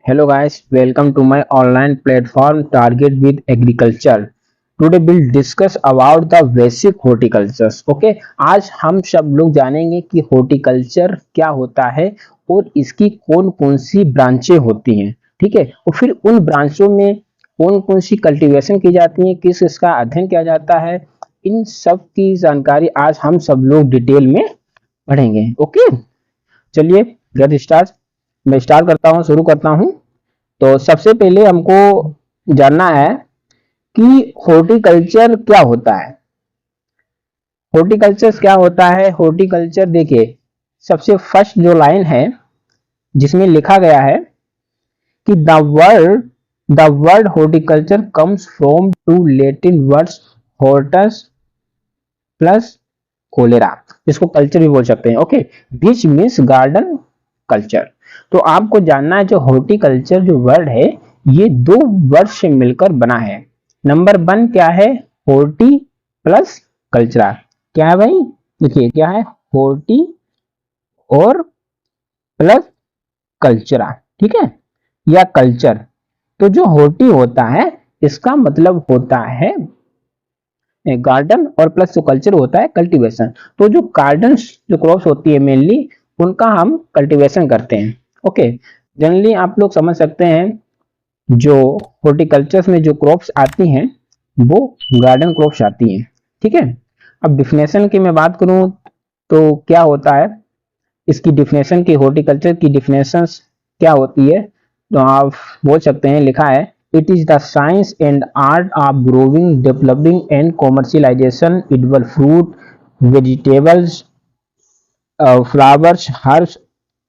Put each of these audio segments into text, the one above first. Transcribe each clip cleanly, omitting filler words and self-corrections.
Hello guys, welcome to my online platform Target with Agriculture. Today we'll discuss about the basic horticultures. Okay, आज हम सब लोग जानेंगे कि हॉर्टिकल्चर क्या होता है और इसकी कौन कौन सी ब्रांचें होती हैं। ठीक है, और फिर उन ब्रांचों में कौन कौन सी कल्टीवेशन की जाती है, किस इसका अध्ययन किया जाता है, इन सब की जानकारी आज हम सब लोग डिटेल में पढ़ेंगे। ओके, चलिए गेट स्टार्ट। मैं स्टार्ट करता हूँ, शुरू करता हूँ। तो सबसे पहले हमको जानना है कि हॉर्टिकल्चर क्या होता है। हॉर्टिकल्चर क्या होता है? हॉर्टिकल्चर देखिए, सबसे फर्स्ट जो लाइन है जिसमें लिखा गया है कि the word horticulture comes from two Latin words hortus plus colere, जिसको कल्चर भी बोल सकते हैं। Okay, which means garden culture. तो आपको जानना है जो हॉर्टिकल्चर जो वर्ड है ये दो वर्ड से मिलकर बना है। नंबर वन क्या है? Horti plus cultura. क्या है भाई? देखिए क्या है, हॉर्टी और प्लस कल्चरा। ठीक है, या कल्चर। तो जो हॉर्टी होता है इसका मतलब होता है गार्डन, और प्लस जो कल्चर होता है कल्टीवेशन। तो जो गार्डन जो क्रॉप्स होती है मेनली उनका हम कल्टीवेशन करते हैं। ओके, जनरली आप लोग समझ सकते हैं जो हॉर्टिकल्चर में जो क्रॉप्स आती हैं वो गार्डन क्रॉप्स आती हैं। ठीक है, अब डिफिनेशन की मैं बात करूं तो क्या होता है इसकी डिफिनेशन की, हॉर्टिकल्चर की डिफिनेशन क्या होती है? तो आप बोल सकते हैं, लिखा है it is the science and art of growing developing and commercialisation edible fruit vegetables flowers herbs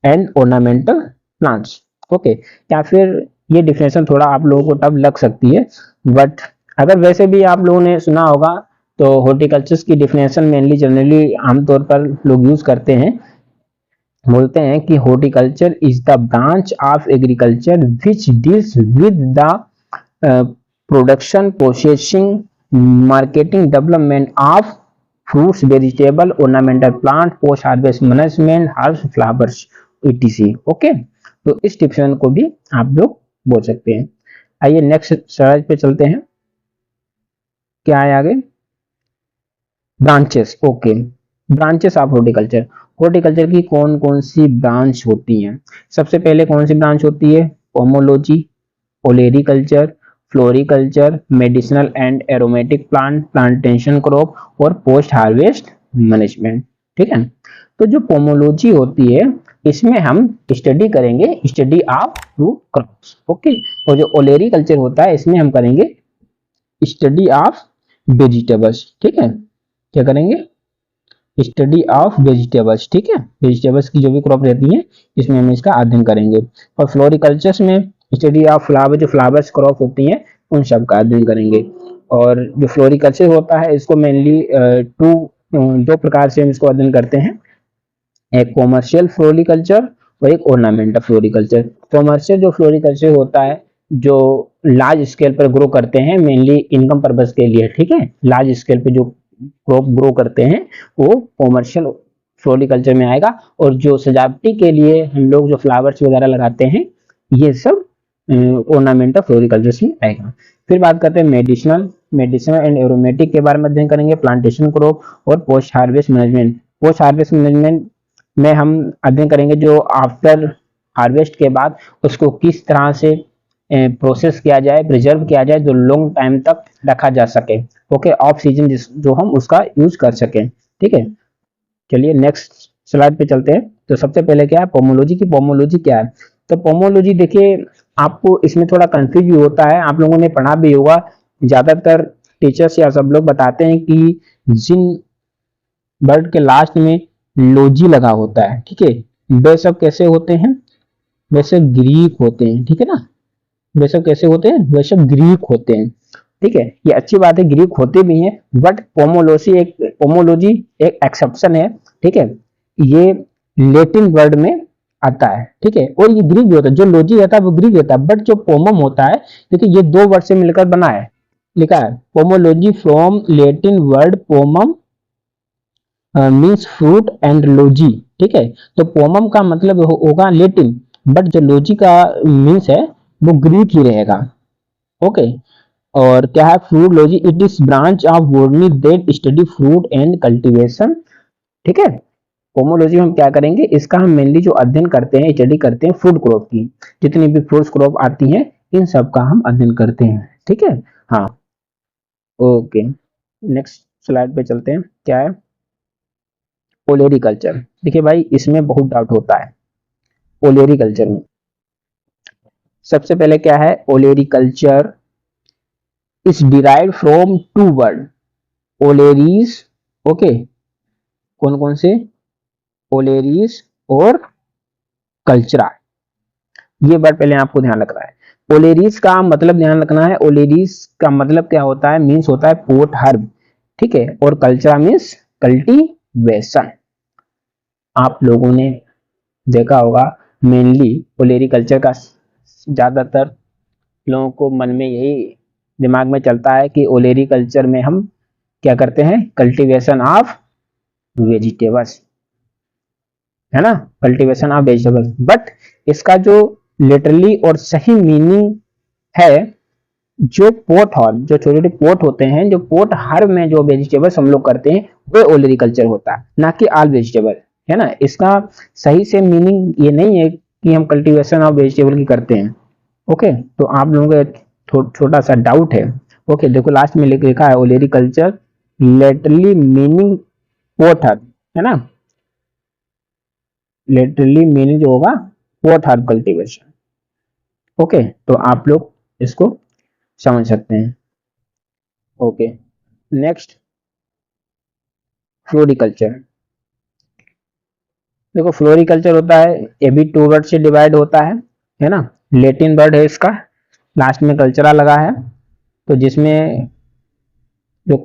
and ornamental plants. Okay, या फिर ये डिफिनेशन थोड़ा आप लोगों को टफ लग सकती है, बट अगर वैसे भी आप लोगों ने सुना होगा तो हॉर्टिकल्चर की डिफिनेशन मेनली जनरली आमतौर पर लोग यूज करते हैं। बोलते हैं कि horticulture is the branch of agriculture which deals with the production processing marketing development of fruits vegetable ornamental plant post harvest management herbs flowers etc. Okay, तो इस डिफिनेशन को भी आप लोग बोल सकते हैं। आइए नेक्स्ट स्लाइड पे चलते हैं। क्या है आगे? Branches. Okay, branches of horticulture. Horticulture की कौन कौन सी ब्रांच होती हैं? सबसे पहले कौन सी ब्रांच होती है? Pomology, olericulture, floriculture, medicinal and aromatic plant, plantation crop और पोस्ट हार्वेस्ट मैनेजमेंट। ठीक है, तो जो पोमोलॉजी होती है इसमें हम स्टडी करेंगे study of fruit crops. Okay, और जो ओलेरिकल्चर होता है इसमें हम करेंगे स्टडी ऑफ वेजिटेबल्स। ठीक है, क्या करेंगे? Study of vegetables. ठीक है, वेजिटेबल्स की जो भी क्रॉप रहती है इसमें हम इसका अध्ययन करेंगे। और फ्लोरिकल्चर्स में स्टडी ऑफ फ्लावर, जो फ्लावर्स क्रॉप होती हैं उन सब का अध्ययन करेंगे। और जो फ्लोरिकल्चर होता है इसको मेनली दो प्रकार से हम इसको अध्ययन करते हैं, एक कॉमर्शियल फ्लोरिकल्चर और एक ऑर्नामेंटल फ्लोरिकल्चर। कॉमर्शियल जो फ्लोरिकल्चर होता है जो लार्ज स्केल पर ग्रो करते हैं मेनली इनकम पर्पज के लिए। ठीक है, लार्ज स्केल पे जो क्रॉप ग्रो करते हैं वो कॉमर्शियल फ्लोरिकल्चर में आएगा। और जो सजावटी के लिए हम लोग जो फ्लावर्स वगैरह लगाते हैं ये सब ऑर्नामेंटल फ्लोरिकल्चर में आएगा। फिर बात करते हैं मेडिसिनल एंड एरोमेटिक के बारे में अध्ययन करेंगे, प्लांटेशन क्रॉप और post harvest management. Post harvest management में हम अध्ययन करेंगे जो आफ्टर हार्वेस्ट के बाद उसको किस तरह से प्रोसेस किया जाए, प्रिजर्व किया जाए जो लॉन्ग टाइम तक रखा जा सके। ओके, ऑफ सीजन जो हम उसका यूज कर सकें। ठीक है, चलिए नेक्स्ट स्लाइड पे चलते हैं। तो सबसे पहले क्या है पोमोलॉजी की? पोमोलॉजी क्या है? तो पोमोलॉजी देखिए आपको इसमें थोड़ा कंफ्यूज भी होता है, आप लोगों ने पढ़ा भी होगा। ज्यादातर टीचर्स या सब लोग बताते हैं कि जिन वर्ड के लास्ट में लॉजी लगा होता है, ठीक है, वे सब कैसे होते हैं? वे सब ग्रीक होते हैं। ठीक है ना, वे सब कैसे होते हैं? वे सब ग्रीक होते हैं। ठीक है, ये अच्छी बात है, ग्रीक होते भी हैं, बट पोमोलॉजी एक एक्सेप्शन है। ठीक है, ये लेटिन वर्ड में आता है। ठीक है, और ये ग्रीक भी होता है, जो लॉजी रहता है वो ग्रीक रहता है, बट जो पोमम होता है देखिए ये दो वर्ड से मिलकर बना है। लिखा है pomology from Latin word pomum means fruit and logy. ठीक है, तो पोमम का मतलब होगा लेटिन बट जो लॉजी का मीन्स है वो ग्रीक ही रहेगा। ओके। और क्या है fruit logy, it is branch of botany that study fruit and cultivation. ठीक है। पोमोलॉजी में हम क्या करेंगे, इसका हम मेनली जो अध्ययन करते हैं, स्टडी करते हैं फूड क्रॉप की, जितनी भी फ्रूट्स क्रॉप आती हैं इन सब का हम अध्ययन करते हैं। ठीक है। हाँ। ओके, नेक्स्ट स्लाइड पे चलते हैं। क्या है ओलेरिकल्चर। देखिए भाई इसमें बहुत डाउट होता है ओलेरिकल्चर में। सबसे पहले क्या है olericulture is derived from two word oleris. Okay, कौन कौन से, ओलेरीज और कल्चरा। ये वर्ड पहले आपको ध्यान रखना है। ओलेरीज का मतलब ध्यान रखना है, ओलेरीज का मतलब क्या होता है, मीन्स होता है पोट हर्ब। ठीक है। और कल्चरा मीन्स कल्टीवेशन। आप लोगों ने देखा होगा मेनली ओलेरी कल्चर का ज्यादातर लोगों को मन में यही दिमाग में चलता है कि ओलेरी कल्चर में हम क्या करते हैं, कल्टीवेशन ऑफ वेजिटेबल्स, है ना, कल्टीवेशन ऑफ वेजिटेबल्स। बट इसका जो लिटरली और सही मीनिंग है, जो पोट हॉर्ब, जो छोटे छोटे पोट होते हैं, जो पोट हर्ब में जो वेजिटेबल्स हम लोग करते हैं वो ओलेरी कल्चर होता है, ना कि ऑल वेजिटेबल, है ना। इसका सही से मीनिंग ये नहीं है कि हम कल्टीवेशन ऑफ वेजिटेबल की करते हैं। ओके, तो आप लोगों का छोटा सा डाउट है। ओके, देखो लास्ट में लिखा है oleri culture literally meaning pot herb, है ना, लिटरली मीनिंग जो होगा पोट हर्ब कल्टीवेशन। ओके, तो आप लोग इसको समझ सकते हैं। Okay, next floriculture. देखो फ्लोरिकल्चर होता है, ये भी टू वर्ड से डिवाइड होता है ना। लेटिन वर्ड है इसका, लास्ट में कल्चरा लगा है, तो जिसमें जो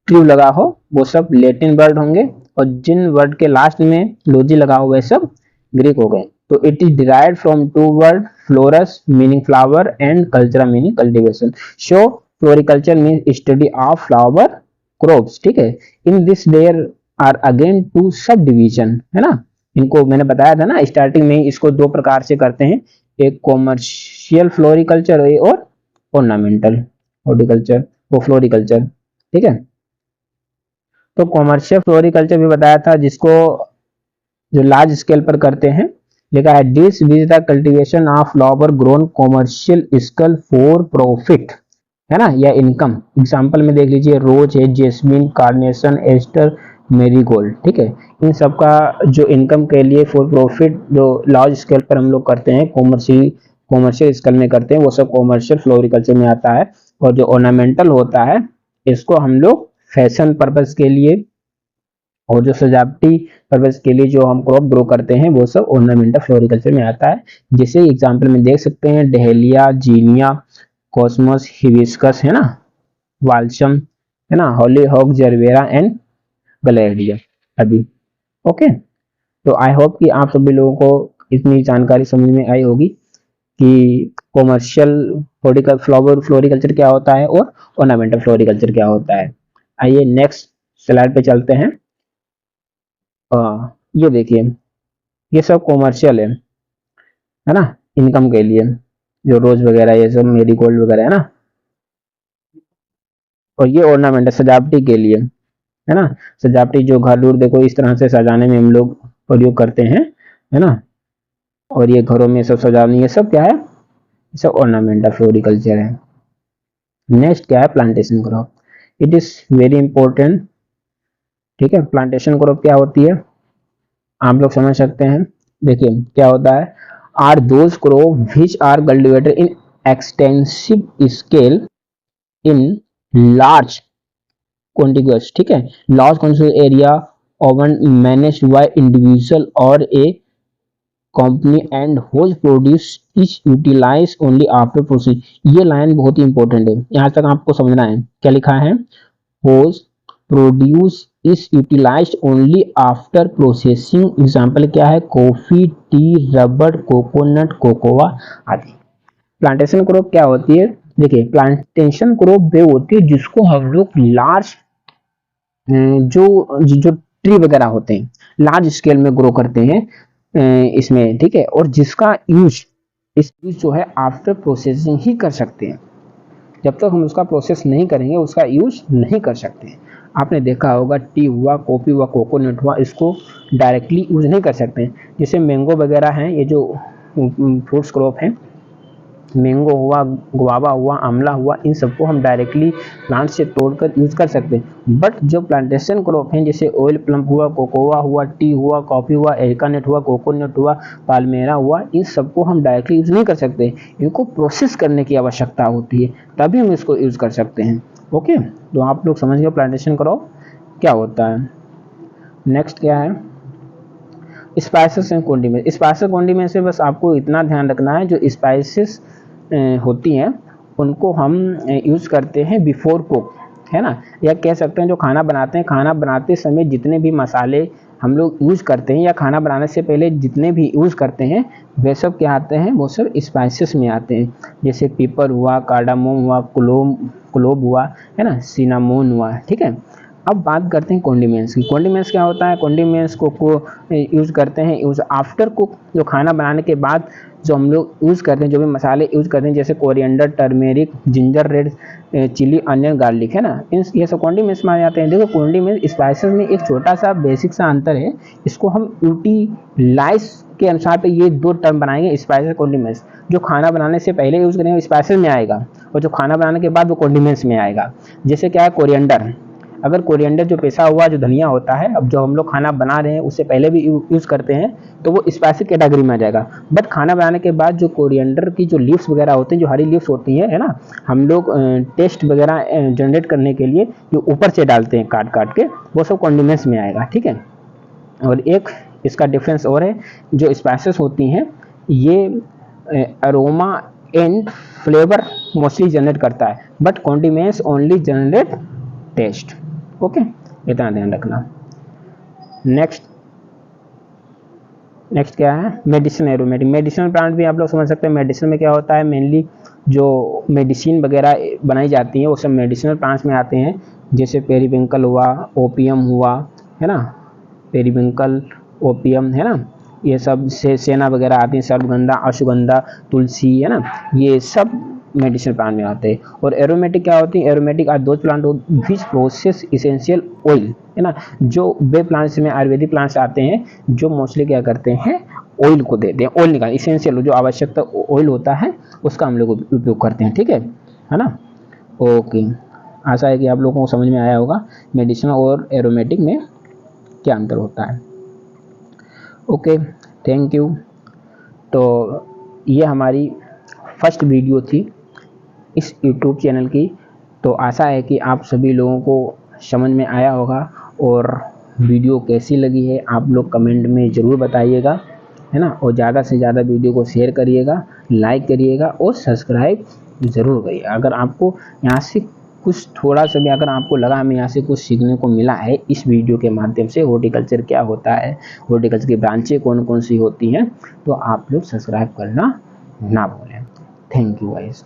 ट्रू लगा हो वो सब लेटिन वर्ड होंगे, और जिन वर्ड के लास्ट में लॉजी लगा हो वह सब ग्रीक हो गए। तो it is derived from two word florus meaning flower and cultura meaning cultivation. So floriculture mean study of flower crops. ठीक है। In this there are again two sub division, है ना। इनको मैंने बताया था ना स्टार्टिंग में, इसको दो प्रकार से करते हैं, एक कॉमर्शियल फ्लोरिकल्चर और ऑर्नामेंटल हॉर्टिकल्चर वो फ्लोरिकल्चर। ठीक है। तो कॉमर्शियल फ्लोरिकल्चर भी बताया था, जिसको जो लार्ज स्केल पर करते हैं, लिखा है this is the cultivation of flower grown commercial scale for profit, है ना, या इनकम। एग्जांपल में देख लीजिए रोज है, जेस्मिन, कार्नेशन, एस्टर, मेरीगोल्ड। ठीक है। इन सब का जो इनकम के लिए फॉर प्रॉफिट जो लार्ज स्केल पर हम लोग करते हैं, कॉमर्शियल स्केल में करते हैं, वो सब कॉमर्शियल फ्लोरिकल्चर में आता है। और जो ऑर्नामेंटल होता है इसको हम लोग फैशन पर्पस के लिए और जो सजावटी पर्पस के लिए जो हम क्रॉप ग्रो करते हैं वो सब ऑर्नामेंटल फ्लोरिकल्चर में आता है। जैसे एग्जांपल में देख सकते हैं डहेलिया, जीनिया, कॉस्मोस, हिबिस्कस, है ना, वाल्सम, है ना, हॉलीहॉक, जरबेरा एंड गलेरिया अभी। ओके, तो आई होप कि आप सभी लोगों को इतनी जानकारी समझ में आई होगी कि कॉमर्शियल फ्लोरिकल्चर क्या होता है और ऑर्नामेंटल फ्लोरिकल्चर क्या होता है। आइए नेक्स्ट स्लाइड पे चलते हैं। ये देखिए ये सब कॉमर्शियल है ना, इनकम के लिए, जो रोज वगैरह ये सब मेरीगोल्ड वगैरह है ना। और ये ऑर्नामेंट है सजावटी के लिए, है ना, सजावटी जो घर दूर देखो इस तरह से सजाने में हम लोग प्रयोग करते हैं, है ना। और ये घरों में सब सजाने, ये सब क्या है, ये सब ऑर्नामेंटल फ्लोरिकल्चर है। नेक्स्ट क्या है plantation crop, it is very important. ठीक है, प्लांटेशन क्रॉप क्या होती है आप लोग समझ सकते हैं। देखिए क्या होता है, are those crop which are cultivated in extensive scale in large contiguous। ठीक है, large contiguous area often managed by individual or a company and whose produce is utilized only after process। ये लाइन बहुत ही important है, यहाँ तक आपको समझना है। क्या लिखा है, whose produce is utilized only after processing। Example क्या है, coffee, T, rubber, coconut, cocoa आदि। प्लांटेशन क्रॉप क्या होती है, देखिए प्लांटेशन क्रॉप वे होती है जिसको हम लोग लार्ज जो जो ट्री वगैरह होते हैं लार्ज स्केल में ग्रो करते हैं, इसमें, ठीक है। और जिसका यूज जो है आफ्टर प्रोसेसिंग ही कर सकते हैं, जब तक हम उसका प्रोसेस नहीं करेंगे उसका यूज नहीं कर सकते। आपने देखा होगा टी हुआ, कॉफ़ी हुआ, कोकोनट हुआ, इसको डायरेक्टली यूज नहीं कर सकते। जैसे मैंगो वगैरह हैं, ये जो फ्रूट्स क्रॉप हैं, मैंगो हुआ, गुआवा हुआ, आंवला हुआ, इन सबको हम डायरेक्टली प्लांट से तोड़कर यूज कर सकते हैं। बट जो प्लांटेशन क्रॉप हैं, जैसे ऑयल प्लम हुआ, कोकोआ हुआ, टी हुआ, कॉफ़ी हुआ, एरिका नट हुआ, कोकोनट हुआ, पाल्मेरा हुआ, इन सबको हम डायरेक्टली यूज नहीं कर सकते। इनको प्रोसेस करने की आवश्यकता होती है, तभी हम इसको यूज कर सकते हैं। ओके, तो आप लोग समझ गए प्लांटेशन क्रॉप क्या होता है। नेक्स्ट क्या है, spices and condiment. Spices condiment से बस आपको इतना ध्यान रखना है, जो स्पाइसेस होती हैं उनको हम यूज़ करते हैं बिफोर कुक, है ना, या कह सकते हैं जो खाना बनाते हैं, खाना बनाते समय जितने भी मसाले हम लोग यूज़ करते हैं या खाना बनाने से पहले जितने भी यूज़ करते हैं वे सब क्या आते हैं, वो सब स्पाइसेस में आते हैं। जैसे पेपर हुआ, कार्डामोम हुआ, क्लोव हुआ, है ना, सिनामोन हुआ, ठीक है। अब बात करते हैं कॉन्डिमेंट्स की। कॉन्डिमेंट्स क्या होता है, कॉन्डिमेंट्स को यूज़ करते हैं यूज़ आफ्टर कुक, जो खाना बनाने के बाद जो हम लोग यूज़ करते हैं, जो भी मसाले यूज़ करते हैं, जैसे coriander, turmeric, ginger, red chilli, onion, garlic, है ना, इन ये सब कॉन्डिमेंट्स में आ जाते हैं। देखो कॉन्डिमेंट स्पाइसेस में एक छोटा सा बेसिक सा अंतर है, इसको हम यूटिलाइज के अनुसार पे ये दो टर्म बनाएंगे, स्पाइसेस, कॉन्डिमेंट्स। जो खाना बनाने से पहले यूज़ करेंगे स्पाइसेस में आएगा, और जो खाना बनाने के बाद वो कॉन्डिमेंट्स में आएगा। जैसे क्या है, कोरिएंडर, अगर कोरिएंडर जो पिसा हुआ जो धनिया होता है, अब जो हम लोग खाना बना रहे हैं उससे पहले भी यूज़ करते हैं, तो वो स्पाइसी कैटेगरी में आ जाएगा। बट खाना बनाने के बाद जो कोरिएंडर की जो लीव्स वगैरह होती हैं, जो हरी लीव्स होती हैं, है ना, हम लोग टेस्ट वगैरह जनरेट करने के लिए जो ऊपर से डालते हैं काट काट के, वो सब कॉन्डिमेंट्स में आएगा, ठीक है। और एक इसका डिफरेंस और है, जो स्पाइसेस होती हैं ये aroma and flavour mostly generate करता है, but condiments only generate taste. Okay, इतना ध्यान रखना। नेक्स्ट क्या है, मेडिसिन एरोमेटिक। मेडिसिनल प्लांट भी आप लोग समझ सकते हैं। मेडिसिन में क्या होता है, मेनली जो मेडिसिन वगैरह बनाई जाती है वो सब मेडिसिनल प्लांट्स में आते हैं। जैसे पेरीविंकल हुआ, ओपियम हुआ, है ना, पेरीविंकल, ओपियम, है ना, ये सब से सेना वगैरह आती है, सर्वगंधा, अश्वगंधा, तुलसी, है ना, ये सब मेडिसिनल प्लांट में आते हैं। और एरोमेटिक क्या होती है, aromatic are those plant which process essential oil, है ना, जो वे प्लांट्स में आयुर्वेदिक प्लांट्स आते हैं जो मोस्टली क्या करते हैं, ऑयल को देते हैं, ऑयल निकाल, इसेंशियल जो आवश्यकता ऑयल होता है उसका हम लोग उपयोग करते हैं, ठीक है ना। ओके, आशा है कि आप लोगों को समझ में आया होगा मेडिसिनल और एरोमेटिक में क्या अंतर होता है। Okay, thank you. तो ये हमारी फर्स्ट वीडियो थी इस YouTube चैनल की। तो आशा है कि आप सभी लोगों को समझ में आया होगा, और वीडियो कैसी लगी है आप लोग कमेंट में ज़रूर बताइएगा, है ना। और ज़्यादा से ज़्यादा वीडियो को शेयर करिएगा, लाइक करिएगा और सब्सक्राइब ज़रूर करिएगा। अगर आपको यहाँ से कुछ थोड़ा सा भी अगर आपको लगा हमें यहाँ से कुछ सीखने को मिला है इस वीडियो के माध्यम से, हॉर्टिकल्चर क्या होता है, हॉर्टिकल्चर की ब्रांचें कौन कौन सी होती हैं, तो आप लोग सब्सक्राइब करना ना भूलें। Thank you guys.